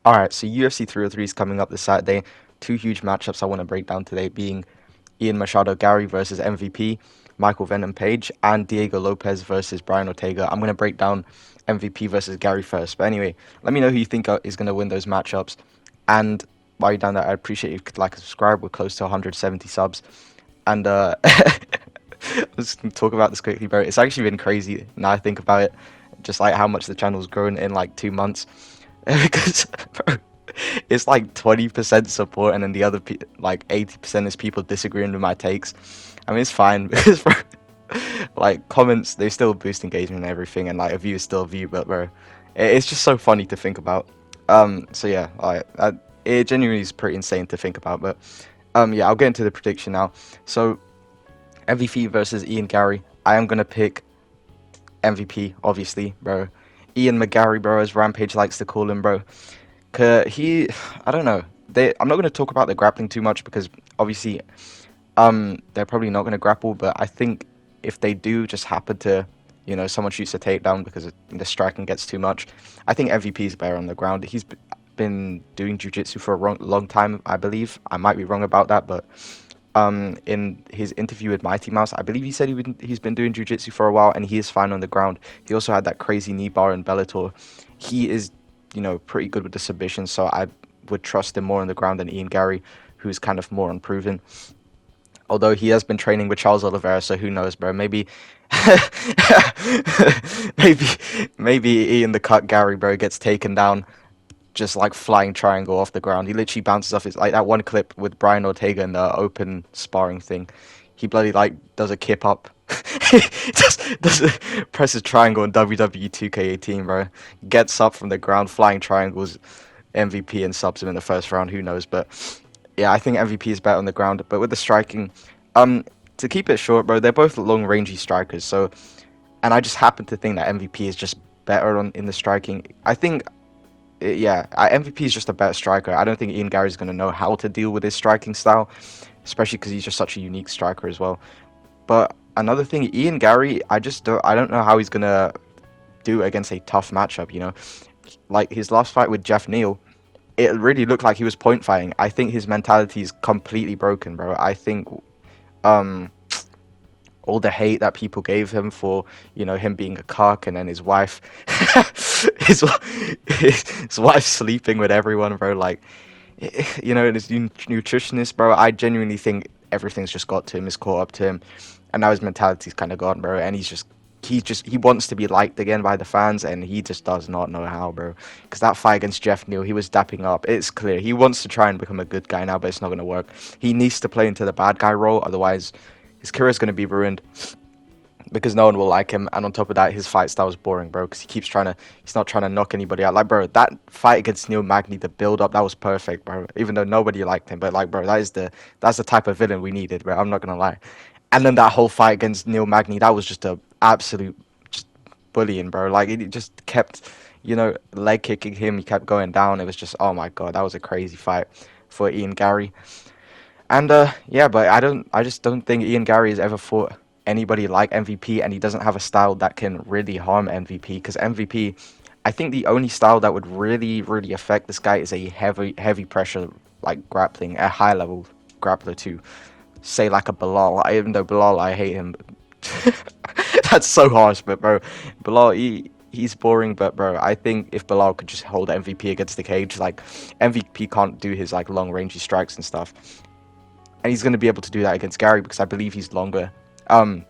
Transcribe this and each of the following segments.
All right, so UFC 303 is coming up this Saturday. Two huge matchups I want to break down today being Ian Machado Garry versus MVP, Michael Venom Page, and Diego Lopez versus Brian Ortega. I'm going to break down MVP versus Garry first. But anyway, let me know who you think is going to win those matchups. And while you're down there, I appreciate if you could like and subscribe. We're close to 170 subs. And let's talk about this quickly, bro. It's actually been crazy now I think about it. Just like how much the channel's grown in like 2 months. Because bro, it's like 20% support and then the other like 80% is people disagreeing with my takes. I mean, it's fine because bro, like comments they still boost engagement and everything, and like a view is still a view, but bro, it's just so funny to think about. So yeah, it genuinely is pretty insane to think about. But yeah, I'll get into the prediction now. So MVP versus Ian Garry. I am gonna pick MVP, obviously, bro. Ian McGarry, bro, as Rampage likes to call him, bro. I don't know. I'm not going to talk about the grappling too much because obviously, they're probably not going to grapple. But I think if they do just happen to, someone shoots a takedown because the striking gets too much, I think MVP is better on the ground. He's been doing jiu-jitsu for a long time, I believe. I might be wrong about that, but in his interview with Mighty Mouse, I believe he said he's been doing jiu-jitsu for a while and he is fine on the ground. He also had that crazy knee bar in Bellator. He is, pretty good with the submissions, so I would trust him more on the ground than Ian Garry, who's kind of more unproven. Although he has been training with Charles Oliveira, so who knows, bro? Maybe, maybe, maybe Ian the Cut Garry, bro, gets taken down just like flying triangle off the ground. He literally bounces off. It's like that one clip with Brian Ortega in the open sparring thing. He bloody like does a kip up. Presses triangle in WWE 2K18, bro. Gets up from the ground, flying triangles. MVP and subs him in the first round. Who knows? But yeah, I think MVP is better on the ground. But with the striking, to keep it short, bro, they're both long rangey strikers. So, and I just happen to think that MVP is just better in the striking. I think yeah, MVP is just a better striker. I don't think Ian Garry's going to know how to deal with his striking style, especially because he's just such a unique striker as well. But another thing, Ian Garry, I don't know how he's going to do against a tough matchup. Like his last fight with Jeff Neal, it really looked like he was point fighting. I think his mentality is completely broken, bro. I think um all the hate that people gave him for, him being a cock and then his wife, his, his wife sleeping with everyone, bro. Like, and his nutritionist, bro. I genuinely think everything's just got to him, is caught up to him, and now his mentality's kind of gone, bro. And he wants to be liked again by the fans, and he just does not know how, bro. Because that fight against Jeff Neal, he was dapping up. It's clear he wants to try and become a good guy now, but it's not going to work. He needs to play into the bad guy role, otherwise his career is going to be ruined because no one will like him. And on top of that, his fight style is boring, bro. Because he's not trying to knock anybody out. Like, bro, that fight against Neil Magny, the build up, that was perfect, bro. Even though nobody liked him, but like, bro, that's the type of villain we needed, bro. I'm not gonna lie. And then that whole fight against Neil Magny, that was just a absolute just bullying, bro. Like, it just kept, leg kicking him. He kept going down. It was just, oh my god, that was a crazy fight for Ian Garry. And yeah, but I just don't think Ian Garry has ever fought anybody like MVP, and he doesn't have a style that can really harm MVP. Because MVP, I think the only style that would really affect this guy is a heavy pressure like grappling, a high level grappler too. Say like a Bilal. Even though Bilal, I hate him. That's so harsh, but bro, Bilal, he's boring, but bro, I think if Bilal could just hold MVP against the cage, like MVP can't do his like long rangey strikes and stuff, and he's going to be able to do that against Garry because I believe he's longer. And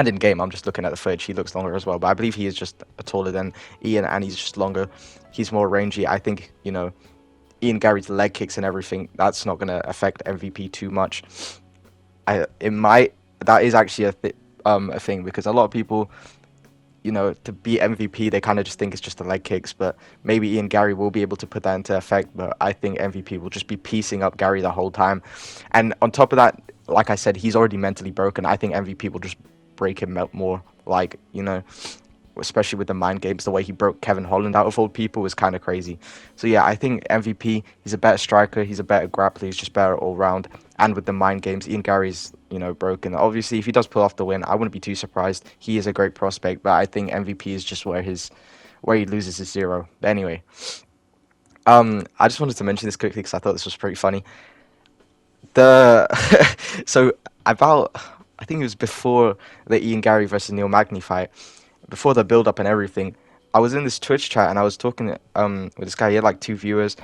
in game, I'm just looking at the footage. He looks longer as well, but I believe he is just taller than Ian, and he's just longer. He's more rangy. I think Ian Garry's leg kicks and everything. That's not going to affect MVP too much. It might. That is actually a thing because a lot of people, to beat MVP, they kind of just think it's just the leg kicks, but maybe Ian Garry will be able to put that into effect, but I think MVP will just be piecing up Garry the whole time. And on top of that, like I said, he's already mentally broken. I think MVP will just break him out more, like, especially with the mind games, the way he broke Kevin Holland out of all people was kind of crazy. So yeah, I think MVP, he's a better striker, he's a better grappler, he's just better all round. And with the mind games, Ian Garry's, broken. Obviously, if he does pull off the win, I wouldn't be too surprised. He is a great prospect, but I think MVP is just where he loses his zero. But anyway, I just wanted to mention this quickly because I thought this was pretty funny. The so about I think it was before the Ian Garry versus Neil Magny fight, before the build up and everything. I was in this Twitch chat and I was talking with this guy. He had like 2 viewers,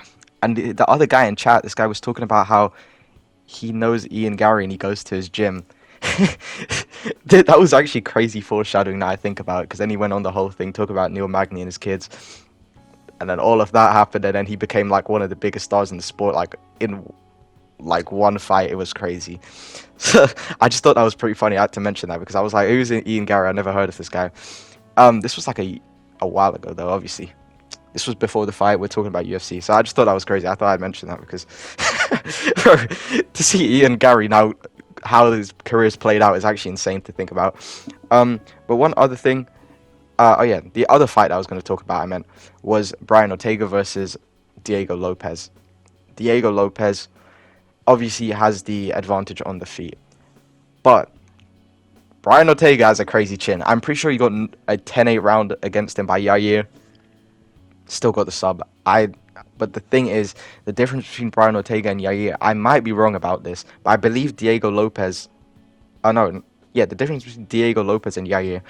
and the other guy in chat, this guy was talking about how he knows Ian Garry and he goes to his gym. That was actually crazy foreshadowing now I think about it, because then he went on the whole thing, talk about Neil Magny and his kids, and then all of that happened, and then he became like one of the biggest stars in the sport, like in like one fight. It was crazy. So I just thought that was pretty funny. I had to mention that because I was like, who's Ian Garry? I never heard of this guy. This was like a while ago though, obviously. This was before the fight. We're talking about UFC, so I just thought that was crazy. I thought I'd mention that because to see Ian Garry now, how his career's played out is actually insane to think about. But one other thing, oh yeah, the other fight I was going to talk about, I meant, was Brian Ortega versus Diego Lopez. Diego Lopez obviously has the advantage on the feet, but Brian Ortega has a crazy chin. I'm pretty sure he got a 10-8 round against him by Yair. Still got the sub. But the thing is, the difference between Brian Ortega and Yair, I might be wrong about this, but I believe Diego Lopez. Oh no, yeah, the difference between Diego Lopez and Yair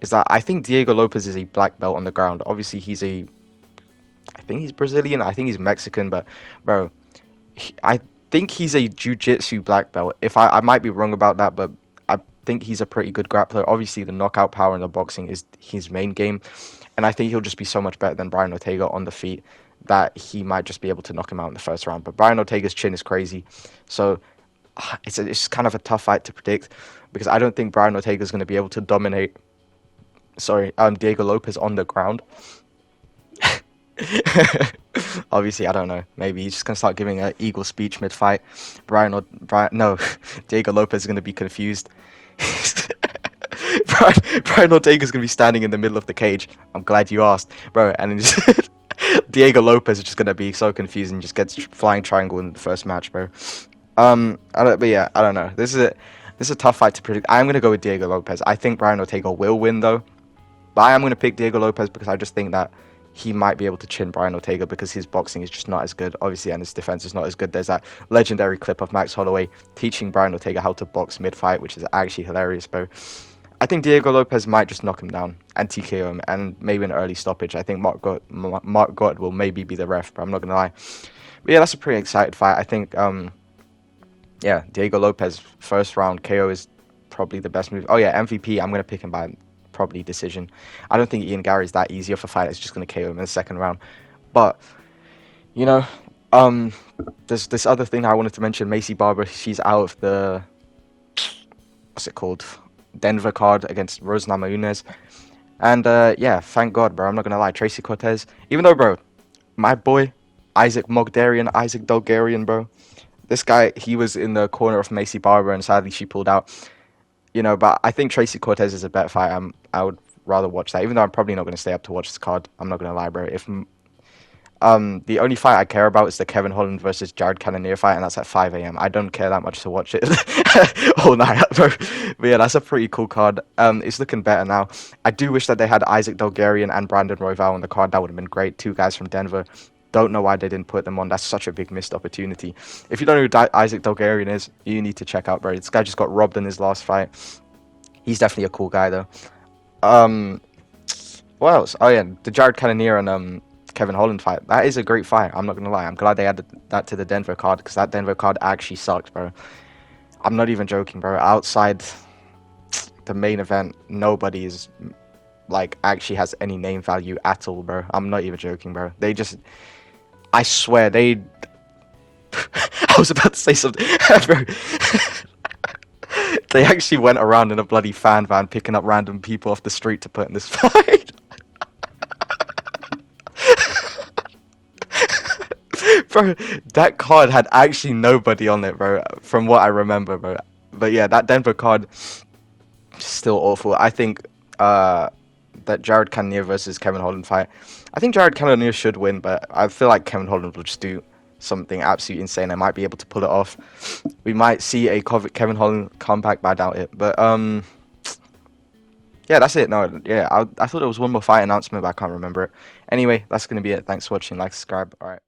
is that I think Diego Lopez is a black belt on the ground. Obviously, I think he's Brazilian. I think he's Mexican, but bro, I think he's a jiu-jitsu black belt. If I might be wrong about that, but I think he's a pretty good grappler. Obviously, the knockout power in the boxing is his main game, and I think he'll just be so much better than Brian Ortega on the feet that he might just be able to knock him out in the first round. But Brian Ortega's chin is crazy, so it's kind of a tough fight to predict because I don't think Brian Ortega is going to be able to dominate. Sorry, Diego Lopez on the ground. Obviously, I don't know. Maybe he's just gonna start giving an eagle speech mid-fight. No, Diego Lopez is gonna be confused. Brian Ortega's gonna be standing in the middle of the cage. I'm glad you asked, bro. And Diego Lopez is just gonna be so confused and just gets flying triangle in the first match, bro. But yeah, I don't know. This is a tough fight to predict. I'm gonna go with Diego Lopez. I think Brian Ortega will win though, but I am gonna pick Diego Lopez because I just think that he might be able to chin Brian Ortega because his boxing is just not as good, obviously, and his defense is not as good. There's that legendary clip of Max Holloway teaching Brian Ortega how to box mid-fight, which is actually hilarious, bro. I think Diego Lopez might just knock him down and TKO him, and maybe an early stoppage. I think Mark Gott will maybe be the ref, but I'm not gonna lie. But yeah, that's a pretty excited fight. I think, yeah, Diego Lopez first round KO is probably the best move. Oh yeah, MVP. I'm gonna pick him by probably decision. I don't think Ian Garry is that easy of a fight. It's just going to KO him in the second round. But, you know, there's this other thing I wanted to mention. Macy Barber, she's out of the, what's it called? Denver card against Rose Namajunas. And, yeah, thank God, bro. I'm not going to lie. Tracy Cortez, even though, bro, my boy, Isaac Dolgarian, bro. This guy, he was in the corner of Macy Barber, and sadly she pulled out. You know, but I think Tracy Cortez is a better fight. I would rather watch that, even though I'm probably not going to stay up to watch this card. I'm not going to lie, bro. If the only fight I care about is the Kevin Holland versus Jared Cannonier fight, and that's at 5 a.m. I don't care that much to watch it all night, bro. But yeah, that's a pretty cool card. It's looking better now. I do wish that they had Isaac Dolgarian and Brandon Royval on the card. That would have been great. Two guys from Denver. Don't know why they didn't put them on. That's such a big missed opportunity. If you don't know who Isaac Dolgarian is, you need to check out, bro. This guy just got robbed in his last fight. He's definitely a cool guy, though. What else? Oh, yeah, the Jared Cannonier and Kevin Holland fight. That is a great fight. I'm not going to lie. I'm glad they added that to the Denver card because that Denver card actually sucked, bro. I'm not even joking, bro. Outside the main event, nobody is, like, actually has any name value at all, bro. I'm not even joking, bro. They just... I swear, they... I was about to say something, bro. They actually went around in a bloody fan van picking up random people off the street to put in this fight. Bro, that card had actually nobody on it, bro, from what I remember, bro. But yeah, that Denver card, still awful. I think that Jared Cannonier versus Kevin Holland fight, I think Jared Cannonier should win, but I feel like Kevin Holland will just do something absolutely insane. I might be able to pull it off. We might see a Kevin Holland comeback, but I doubt it. But yeah, that's it. No, yeah, I thought there was one more fight announcement, but I can't remember it. Anyway, that's gonna be it. Thanks for watching. Like, subscribe. All right.